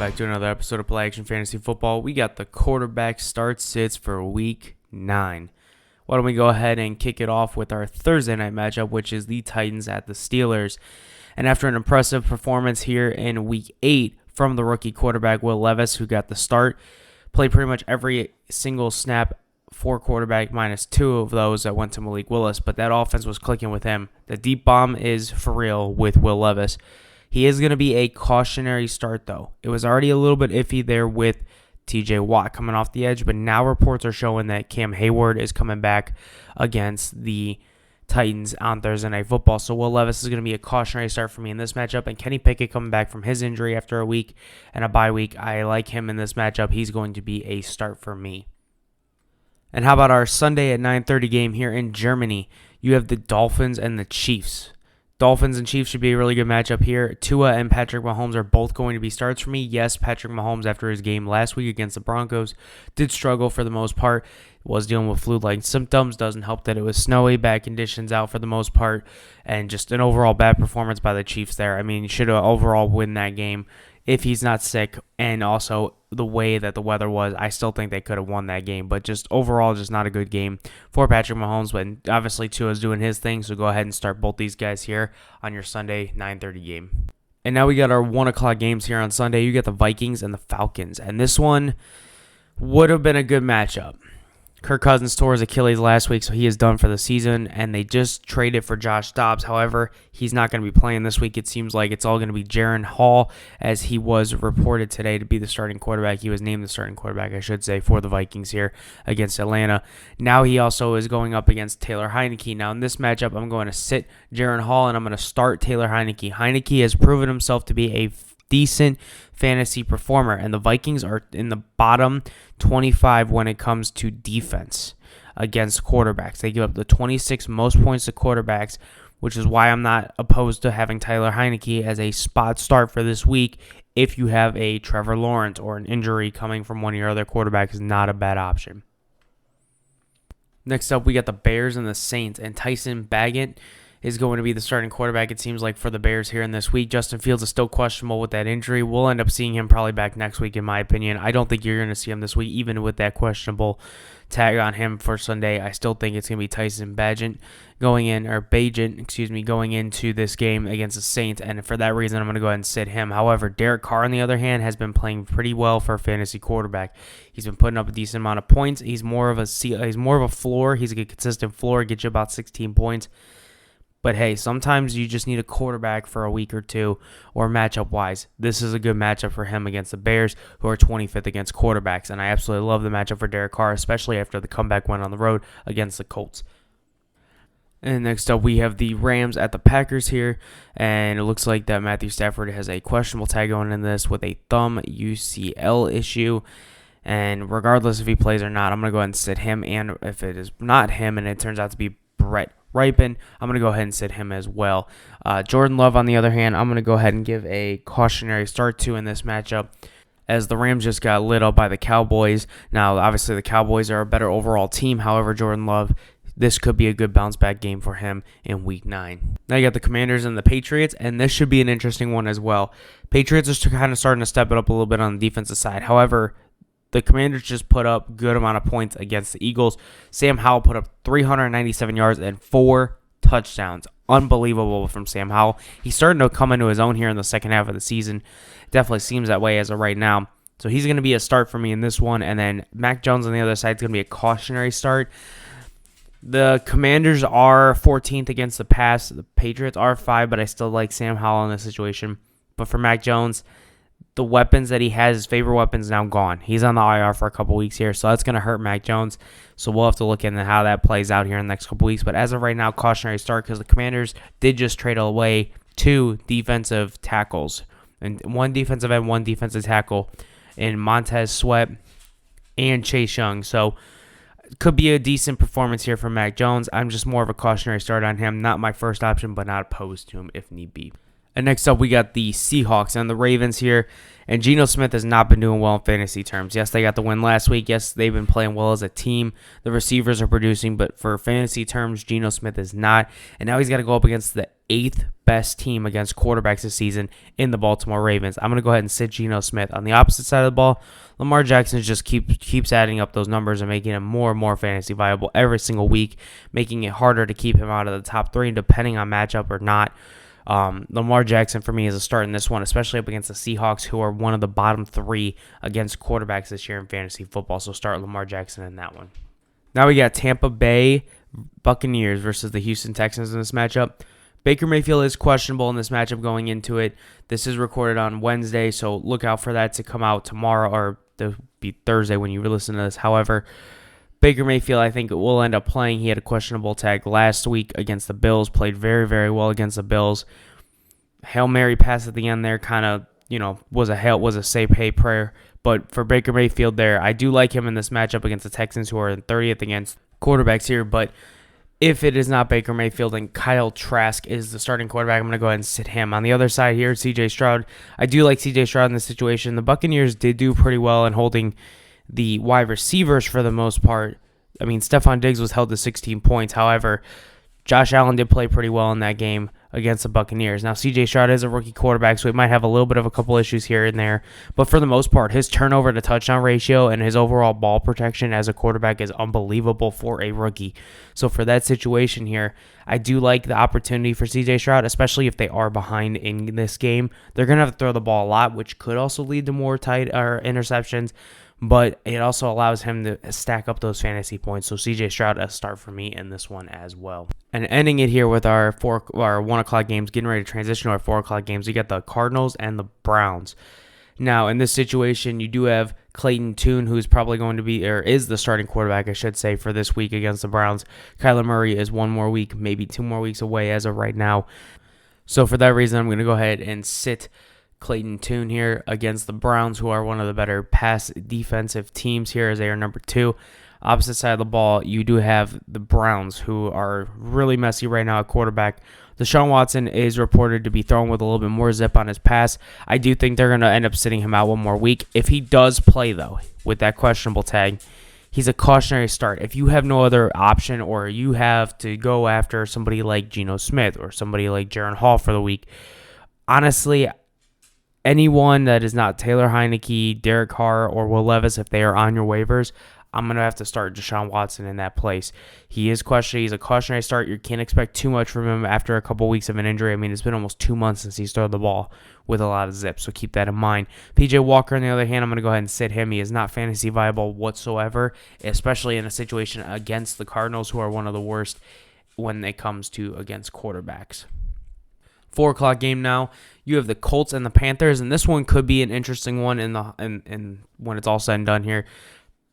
back to another episode of Play Action Fantasy Football. We got the quarterback start sits for Week 9. Why don't we go ahead and kick it off with our Thursday night matchup, which is the Titans at the Steelers. And after an impressive performance here in Week 8 from the rookie quarterback Will Levis, who got the start, played pretty much every single snap for quarterback minus 2 of those that went to Malik Willis, but that offense was clicking with him. The deep bomb is for real with Will Levis. He is going to be a cautionary start, though. It was already a little bit iffy there with TJ Watt coming off the edge, but now reports are showing that Cam Hayward is coming back against the Titans on Thursday Night Football. So Will Levis is going to be a cautionary start for me in this matchup, and Kenny Pickett coming back from his injury after a week and a bye week. I like him in this matchup. He's going to be a start for me. And how about our Sunday at 9:30 game here in Germany? You have the Dolphins and the Chiefs. Dolphins and Chiefs should be a really good matchup here. Tua and Patrick Mahomes are both going to be starts for me. Yes, Patrick Mahomes, after his game last week against the Broncos, did struggle for the most part. Was dealing with flu-like symptoms. Doesn't help that it was snowy, bad conditions out for the most part, and just an overall bad performance by the Chiefs there. I mean, you should have overall win that game if he's not sick, and also the way that the weather was. I still think they could have won that game, but just overall, just not a good game for Patrick Mahomes. But obviously, Tua's doing his thing, so go ahead and start both these guys here on your Sunday 9:30 game. And now we got our 1 o'clock games here on Sunday. You got the Vikings and the Falcons, and this one would have been a good matchup. Kirk Cousins tore his Achilles last week, so he is done for the season, and they just traded for Josh Dobbs. However, he's not going to be playing this week. It seems like it's all going to be Jaron Hall, as he was reported today to be the starting quarterback. He was named the starting quarterback, I should say, for the Vikings here against Atlanta. Now he also is going up against Taylor Heinicke. Now in this matchup, I'm going to sit Jaron Hall, and I'm going to start Taylor Heinicke. Heinicke has proven himself to be a decent fantasy performer, and the Vikings are in the bottom 25 when it comes to defense against quarterbacks. They give up the 26 most points to quarterbacks, which is why I'm not opposed to having Taylor Heinicke as a spot start for this week. If you have a Trevor Lawrence or an injury coming from one of your other quarterbacks, is not a bad option. Next up, we got the Bears and the Saints, and Tyson Bagent is going to be the starting quarterback, it seems like, for the Bears here in this week. Justin Fields is still questionable with that injury. We'll end up seeing him probably back next week, in my opinion. I don't think you're going to see him this week, even with that questionable tag on him for Sunday. I still think it's going to be Tyson Bagent going into this game against the Saints, and for that reason, I'm going to go ahead and sit him. However, Derek Carr, on the other hand, has been playing pretty well for a fantasy quarterback. He's been putting up a decent amount of points. He's more of a floor. He's a consistent floor, get you about 16 points. But hey, sometimes you just need a quarterback for a week or two, or matchup-wise. This is a good matchup for him against the Bears, who are 25th against quarterbacks. And I absolutely love the matchup for Derek Carr, especially after the comeback win on the road against the Colts. And next up, we have the Rams at the Packers here. And it looks like that Matthew Stafford has a questionable tag going in this with a thumb UCL issue. And regardless if he plays or not, I'm going to go ahead and sit him. And if it is not him and it turns out to be Brett Ripon, I'm going to go ahead and sit him as well. Jordan Love, on the other hand, I'm going to go ahead and give a cautionary start to in this matchup, as the Rams just got lit up by the Cowboys. Now, obviously, the Cowboys are a better overall team. However, Jordan Love, this could be a good bounce-back game for him in Week 9. Now you got the Commanders and the Patriots, and this should be an interesting one as well. Patriots are kind of starting to step it up a little bit on the defensive side. However, the Commanders just put up good amount of points against the Eagles. Sam Howell put up 397 yards and 4 touchdowns. Unbelievable from Sam Howell. He's starting to come into his own here in the second half of the season. Definitely seems that way as of right now. So he's going to be a start for me in this one. And then Mac Jones on the other side is going to be a cautionary start. The Commanders are 14th against the pass. The Patriots are 5, but I still like Sam Howell in this situation. But for Mac Jones, the weapons that he has, his favorite weapons, now gone. He's on the IR for a couple weeks here, so that's going to hurt Mac Jones. So we'll have to look into how that plays out here in the next couple weeks. But as of right now, cautionary start, because the Commanders did just trade away 2 defensive tackles. And 1 defensive end, 1 defensive tackle in Montez Sweat and Chase Young. So it could be a decent performance here from Mac Jones. I'm just more of a cautionary start on him. Not my first option, but not opposed to him if need be. And next up, we got the Seahawks and the Ravens here. And Geno Smith has not been doing well in fantasy terms. Yes, they got the win last week. Yes, they've been playing well as a team. The receivers are producing, but for fantasy terms, Geno Smith is not. And now he's got to go up against the 8th best team against quarterbacks this season in the Baltimore Ravens. I'm going to go ahead and sit Geno Smith. On the opposite side of the ball, Lamar Jackson just keeps adding up those numbers and making him more and more fantasy viable every single week, making it harder to keep him out of the top 3, depending on matchup or not. Lamar Jackson for me is a start in this one, especially up against the Seahawks, who are one of the bottom 3 against quarterbacks this year in fantasy football. So start Lamar Jackson in that one. Now we got Tampa Bay Buccaneers versus the Houston Texans in this matchup. Baker Mayfield is questionable in this matchup going into it. This is recorded on Wednesday, so look out for that to come out tomorrow, or to be Thursday when you listen to this. However, Baker Mayfield, I think, will end up playing. He had a questionable tag last week against the Bills, played very, very well against the Bills. Hail Mary pass at the end there kind of, was a safe hay prayer. But for Baker Mayfield there, I do like him in this matchup against the Texans, who are in 30th against quarterbacks here. But if it is not Baker Mayfield and Kyle Trask is the starting quarterback, I'm going to go ahead and sit him. On the other side here, C.J. Stroud. I do like C.J. Stroud in this situation. The Buccaneers did do pretty well in holding the wide receivers for the most part. I mean, Stephon Diggs was held to 16 points. However, Josh Allen did play pretty well in that game against the Buccaneers. Now, C.J. Stroud is a rookie quarterback, so he might have a little bit of a couple issues here and there. But for the most part, his turnover to touchdown ratio and his overall ball protection as a quarterback is unbelievable for a rookie. So for that situation here, I do like the opportunity for C.J. Stroud, especially if they are behind in this game. They're going to have to throw the ball a lot, which could also lead to more interceptions. But it also allows him to stack up those fantasy points. So C.J. Stroud a start for me in this one as well. And ending it here with our 1 o'clock games, getting ready to transition to our 4 o'clock games, we got the Cardinals and the Browns. Now, in this situation, you do have Clayton Tune, who's probably going to be, or is the starting quarterback, I should say, for this week against the Browns. Kyler Murray is 1 more week, maybe 2 more weeks away as of right now. So for that reason, I'm going to go ahead and sit Clayton Tune here against the Browns, who are one of the better pass defensive teams here, as they are number 2. Opposite side of the ball, you do have the Browns, who are really messy right now at quarterback. Deshaun Watson is reported to be throwing with a little bit more zip on his pass. I do think they're going to end up sitting him out 1 more week. If he does play, though, with that questionable tag, he's a cautionary start. If you have no other option, or you have to go after somebody like Geno Smith or somebody like Jaron Hall for the week, honestly, anyone that is not Taylor Heineke, Derek Carr, or Will Levis, if they are on your waivers, I'm going to have to start Deshaun Watson in that place. He is questioned. He's a cautionary start. You can't expect too much from him after a couple weeks of an injury. I mean, it's been almost 2 months since he's thrown the ball with a lot of zip, so keep that in mind. P.J. Walker, on the other hand, I'm going to go ahead and sit him. He is not fantasy viable whatsoever, especially in a situation against the Cardinals, who are one of the worst when it comes to against quarterbacks. 4 o'clock game now. You have the Colts and the Panthers, and this one could be an interesting one in when it's all said and done here.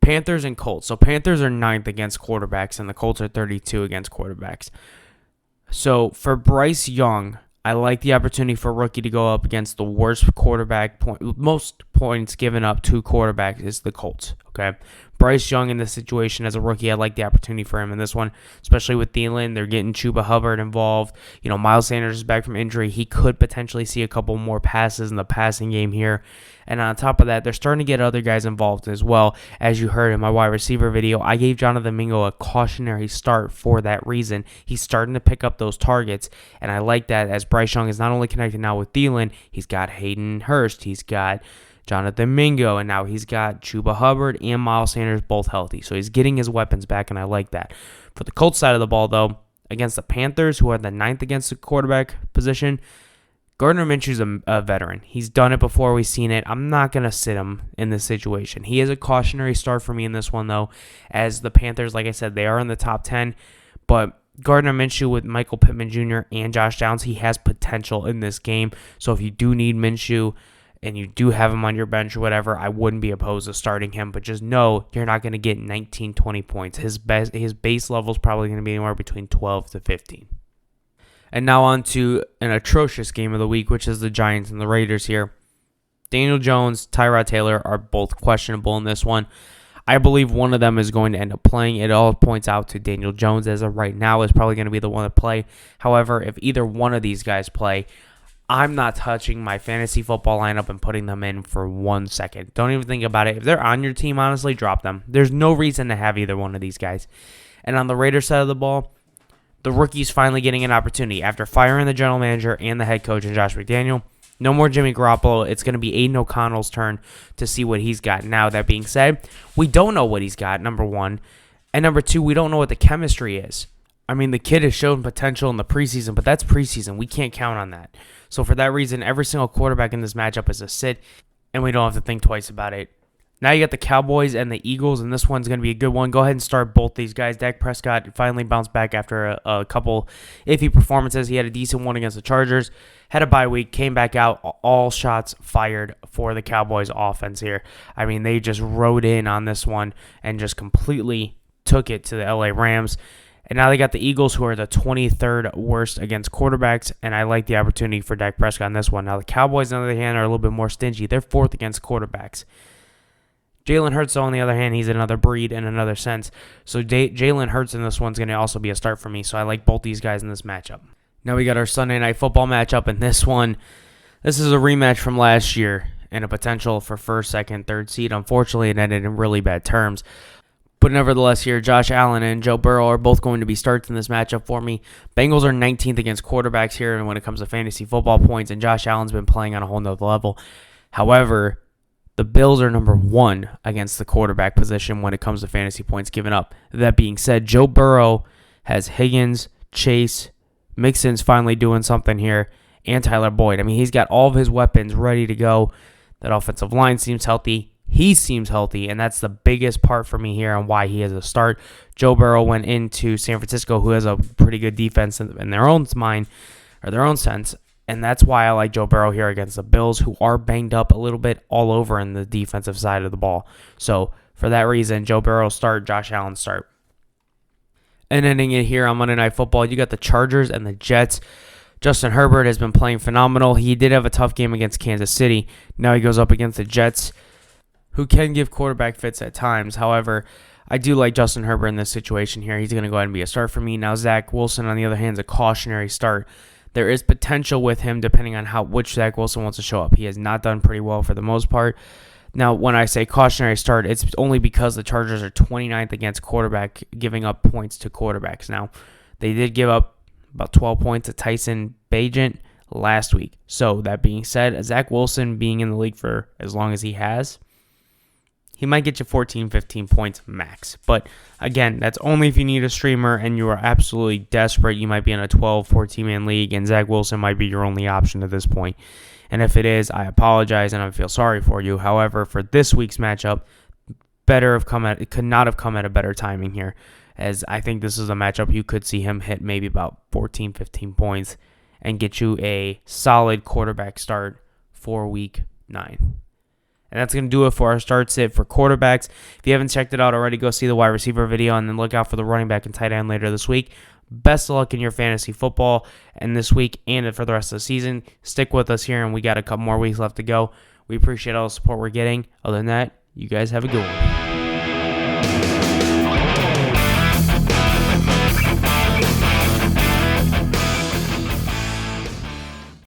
Panthers and Colts. So Panthers are 9th against quarterbacks, and the Colts are 32 against quarterbacks. So for Bryce Young, I like the opportunity for a rookie to go up against the worst quarterback most points given up to quarterbacks is the Colts. Okay, Bryce Young in this situation as a rookie, I like the opportunity for him in this one, especially with Thielen. They're getting Chuba Hubbard involved. Miles Sanders is back from injury. He could potentially see a couple more passes in the passing game here. And on top of that, they're starting to get other guys involved as well. As you heard in my wide receiver video, I gave Jonathan Mingo a cautionary start for that reason. He's starting to pick up those targets, and I like that as Bryce Young is not only connected now with Thielen, he's got Hayden Hurst, he's got Jonathan Mingo, and now he's got Chuba Hubbard and Miles Sanders both healthy. So he's getting his weapons back, and I like that. For the Colts side of the ball, though, against the Panthers, who are the 9th against the quarterback position, Gardner Minshew's a veteran. He's done it before. We've seen it. I'm not going to sit him in this situation. He is a cautionary start for me in this one, though, as the Panthers, like I said, they are in the top 10. But Gardner Minshew with Michael Pittman Jr. and Josh Downs, he has potential in this game. So if you do need Minshew and you do have him on your bench or whatever, I wouldn't be opposed to starting him. But just know you're not going to get 19, 20 points. His base level is probably going to be anywhere between 12 to 15. And now on to an atrocious game of the week, which is the Giants and the Raiders here. Daniel Jones, Tyrod Taylor are both questionable in this one. I believe one of them is going to end up playing. It all points out to Daniel Jones as of right now is probably going to be the one to play. However, if either one of these guys play, I'm not touching my fantasy football lineup and putting them in for 1 second. Don't even think about it. If they're on your team, honestly, drop them. There's no reason to have either one of these guys. And on the Raiders side of the ball, the rookie's finally getting an opportunity. After firing the general manager and the head coach and Josh McDaniel, no more Jimmy Garoppolo. It's going to be Aiden O'Connell's turn to see what he's got. Now, that being said, we don't know what he's got, number one. And number two, we don't know what the chemistry is. I mean, the kid has shown potential in the preseason, but that's preseason. We can't count on that. So for that reason, every single quarterback in this matchup is a sit, and we don't have to think twice about it. Now you got the Cowboys and the Eagles, and this one's going to be a good one. Go ahead and start both these guys. Dak Prescott finally bounced back after a couple iffy performances. He had a decent one against the Chargers, had a bye week, came back out, all shots fired for the Cowboys offense here. I mean, they just rode in on this one and just completely took it to the LA Rams. And now they got the Eagles, who are the 23rd worst against quarterbacks, and I like the opportunity for Dak Prescott on this one. Now the Cowboys, on the other hand, are a little bit more stingy. They're 4th against quarterbacks. Jalen Hurts, on the other hand, he's another breed in another sense. So Jalen Hurts in this one's going to also be a start for me, so I like both these guys in this matchup. Now we got our Sunday Night Football matchup, and this is a rematch from last year and a potential for first, second, third seed. Unfortunately, it ended in really bad terms. But nevertheless here, Josh Allen and Joe Burrow are both going to be starts in this matchup for me. Bengals are 19th against quarterbacks here and when it comes to fantasy football points, and Josh Allen's been playing on a whole nother level. However, the Bills are number 1 against the quarterback position when it comes to fantasy points given up. That being said, Joe Burrow has Higgins, Chase, Mixon's finally doing something here, and Tyler Boyd. I mean, he's got all of his weapons ready to go. That offensive line seems healthy. He seems healthy, and that's the biggest part for me here on why he has a start. Joe Burrow went into San Francisco, who has a pretty good defense in their own mind, or their own sense, and that's why I like Joe Burrow here against the Bills, who are banged up a little bit all over in the defensive side of the ball. So for that reason, Joe Burrow start, Josh Allen start. And ending it here on Monday Night Football, you got the Chargers and the Jets. Justin Herbert has been playing phenomenal. He did have a tough game against Kansas City. Now he goes up against the Jets, who can give quarterback fits at times. However, I do like Justin Herbert in this situation here. He's going to go ahead and be a start for me. Now, Zach Wilson, on the other hand, is a cautionary start. There is potential with him depending on which Zach Wilson wants to show up. He has not done pretty well for the most part. Now, when I say cautionary start, it's only because the Chargers are 29th against quarterback, giving up points to quarterbacks. Now, they did give up about 12 points to Tyson Bagent last week. So, that being said, Zach Wilson being in the league for as long as he has, he might get you 14, 15 points max. But again, that's only if you need a streamer and you are absolutely desperate. You might be in a 12, 14-man league, and Zach Wilson might be your only option at this point. And if it is, I apologize and I feel sorry for you. However, for this week's matchup, it could not have come at a better timing here, as I think this is a matchup you could see him hit maybe about 14, 15 points and get you a solid quarterback start for week 9. And that's going to do it for our start sit for quarterbacks. If you haven't checked it out already, go see the wide receiver video and then look out for the running back and tight end later this week. Best of luck in your fantasy football and this week and for the rest of the season. Stick with us here, and we got a couple more weeks left to go. We appreciate all the support we're getting. Other than that, you guys have a good one.